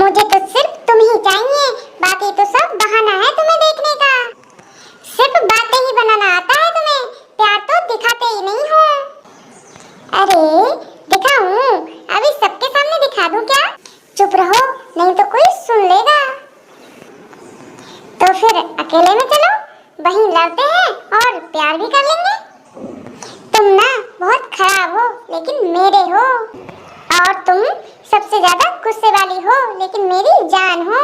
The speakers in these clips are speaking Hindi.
मुझे तो सिर्फ तुम ही चाहिए, बाकी तो सब बहाना है तुम्हें देखने का। सिर्फ बातें ही बनाना आता है तुम्हें, प्यार तो दिखाते ही नहीं हो। अरे दिखाऊं? अभी सबके सामने दिखा दूं क्या? चुप रहो, नहीं तो कोई सुन लेगा। तो फिर अकेले में चलो, वहीं लड़ते हैं और प्यार भी कर लेंगे। तुम ना बहुत खराब हो लेकिन मेरे हो, और तुम सबसे ज्यादा गुस्से वाली हो लेकिन मेरी जान हो।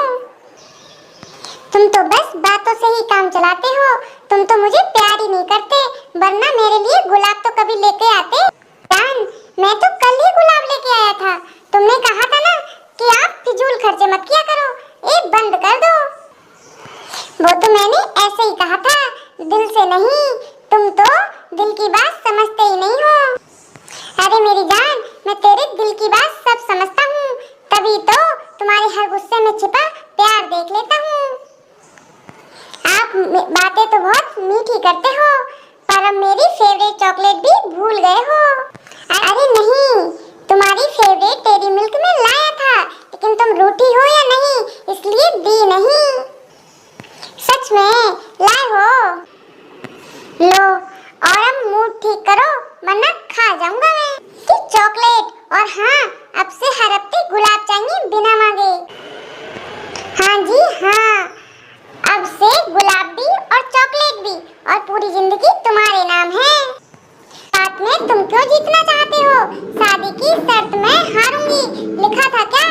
तुम तो बस बातों से ही काम चलाते हो, तुम तो मुझे प्यार ही नहीं करते, वरना मेरे लिए गुलाब तो कभी लेके आते। जान, मैं तो कल ही गुलाब लेके आया था। तुमने कहा था ना कि आप फिजूल खर्चे मत किया करो, ये बंद कर दो। वो तो मैंने ऐसे ही कहा था, दिल से नहीं। तुम तो दिल की बात समझते ही नहीं हो। अरे मेरी जान, मैं तेरे दिल की बात सब समझता हूँ, तभी तो तुम्हारे हर गुस्से में छिपा प्यार देख लेता हूँ। आप बातें तो बहुत मीठी करते हो, पर अब मेरी फेवरेट चॉकलेट भी भूल गए हो। अरे नहीं, तुम्हारी फेवरेट टेरी मिल्क में लाया था, लेकिन तुम रूठी हो या नहीं इसलिए दी नहीं। सच में लाए हो? लो, और अब मूड ठीक करो वरना खा जाऊंगा मैं कि चॉकलेट। और हाँ, अब से हर हफ्ते गुलाब चाहिए बिना मांगे। हाँ जी हाँ, अब से गुलाब भी और चॉकलेट भी, और पूरी जिंदगी तुम्हारे नाम है। साथ में तुम क्यों जीतना चाहते हो? शादी की शर्त मैं हारूंगी, लिखा था क्या?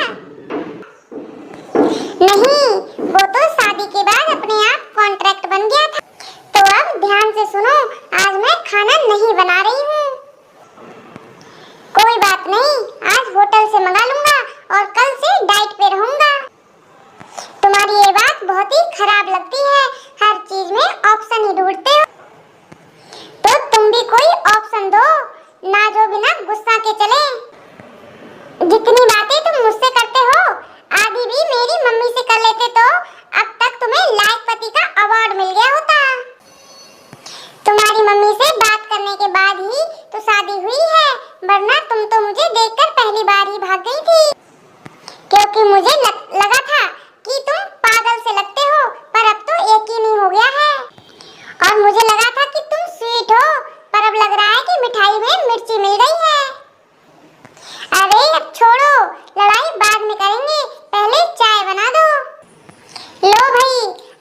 नहीं, वो तो शादी के बाद अपने आप कॉन्ट्रैक्ट बन गया था। तो अब ध्यान से सुनो, आज मैं खाना नहीं बना रही हूँ। कोई बात नहीं, आज होटल से मंगा लूंगा और कल से डाइट पे रहूंगा। तुम्हारी ये बात बहुत ही खराब लगती है, हर चीज में ऑप्शन ही ढूंढते हो। तो तुम भी कोई ऑप्शन दो ना, जो बिना गुस्सा के चले। जितनी बातें तुम मुझसे करते हो, आधी भी मेरी मम्मी से कर लेते तो अब तक तुम्हें लायक पति का अवार्ड मिल गया होता। तुम्हारी मम्मी से बात करने के बाद ही तो शादी हुई है, वरना तुम तो मुझे देखकर पहली बार ही भाग गई थी, क्योंकि मुझे लगा था कि तुम पागल से लगते हो, पर अब तो यकीन ही हो गया है। और मुझे लगा था कि तुम स्वीट हो, पर अब लग रहा है कि मिठाई में मिर्ची मिल गई है। अरे अब छोड़ो, लड़ाई बाद में करेंगे, पहले चाय बना दो। लो भाई,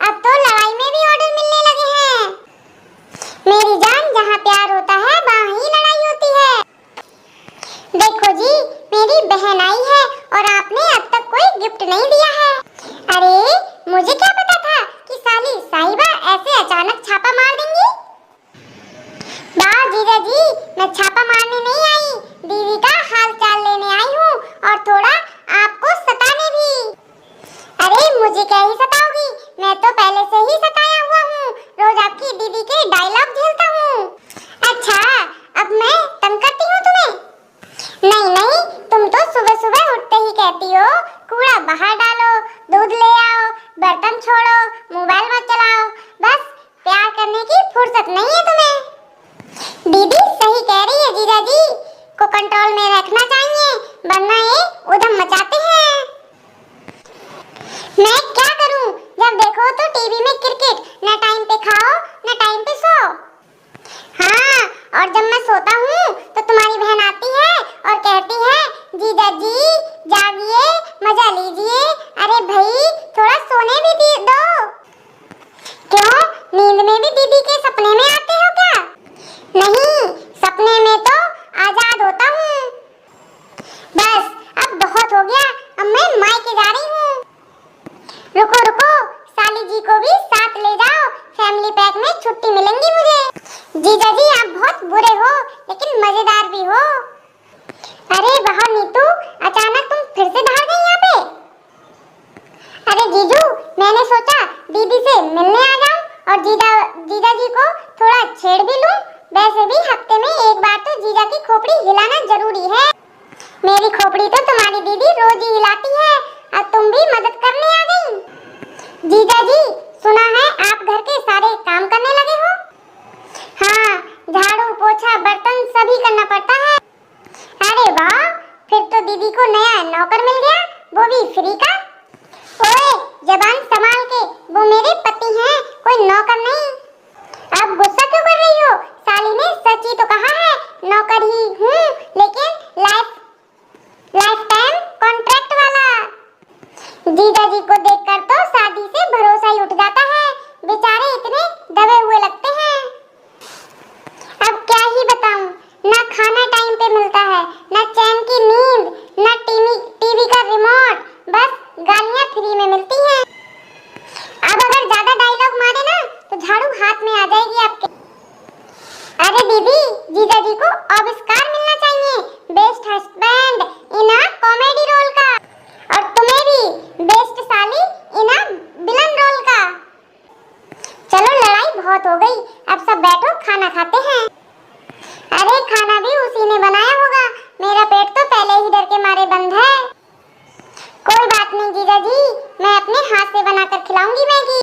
अब तो लड़ाई में भी ऑर्डर मिलने लगे हैं। मेरी जान, जहाँ प्यार होता है वहाँ ही लड़ाई होती है। देखो जी, मेरी बहन आई है और आपने अब तक कोई गिफ्ट नहीं दिया है। अरे मुझे क्या पता था कि साली साहिबा ऐसे अचानक छापा मार देंगी। वाह जीजा जी, मैं छापा मारने नहीं आई, दीदी का हाल चाल लेने आई हूँ, और थोड़ा आपको सताने भी। अरे मुझे क्या ही सताओगी, मैं तो पहले से ही सताया हुआ हूँ, रोज आपकी दीदी के डायलॉग झेलता हूँ। अच्छा, अब मैं तंग करती हूँ तुम्हें? नहीं नहीं, तुम तो सुबह सुबह उठते ही कहती हो कूड़ा बाहर डालो, दूध ले आओ, बर्तन छोड़ो, मोबाइल मत चलाओ। बस प्यार करने की फुर्सत नहीं है तुम्हें। दीदी सही कह रही है, जीजा जी को कंट्रोल में रखना चाहिए, वरना ये उधम मचाते हैं। मैं क्या करूं? जब देखो तो टीवी में क्रिकेट, ना टाइम पे खाओ ना टाइम पे सो। हाँ, और जब मैं सोता हूँ तो तुम्हारी बहन आती है और कहती है, जीजा जी जागिए, मजा लीजिए। अरे भाई, थोड़ा सोने भी दो। क्यों, नींद में भी दीदी के सपने में आते हो क्या? नहीं, सपने में तो आजाद होता हूँ। बस अब बहुत हो गया, अब मैं मायके जा रही हूँ। रुको रुको, साली जी को भी साथ ले जाओ, फैमिली पैक में छुट्टी मिलेंगी मुझे। जीजा जी आप बहुत बुरे हो, लेकिन मजेदार भी हो। अरे वाह नीतू, अचानक तुम फिर से भाग गई यहाँ पे। अरे जीजू, मैंने सोचा दीदी से मिलने आ जाऊं और जीजा जी को थोड़ा छेड़ भी लूं। वैसे भी हफ्ते में एक बार तो जीजा की खोपड़ी हिलाना जरूरी है। मेरी खोपड़ी तो तुम्हारी दीदी रोज ही हिलाती है, अब तुम भी मदद करने आ गई। जीजा जी, सुना है आप घर के सारे काम करने लगे हो? हाँ, झाड़ू पोछा बर्तन सभी करना पड़ता है। अरे वाह, फिर तो दीदी को नया नौकर मिल गया, वो भी फ्री का। ऑस्कार मिलना चाहिए best husband in a comedy role का, और तुम्हें भी बेस्ट साली इन अ विलन रोल का। चलो लड़ाई बहुत हो गई, अब सब बैठो खाना खाते हैं। अरे खाना भी उसी ने बनाया होगा, मेरा पेट तो पहले ही डर के मारे बंद है। कोई बात नहीं जीजा जी, मैं अपने हाथ से बनाकर खिलाऊंगी मैगी।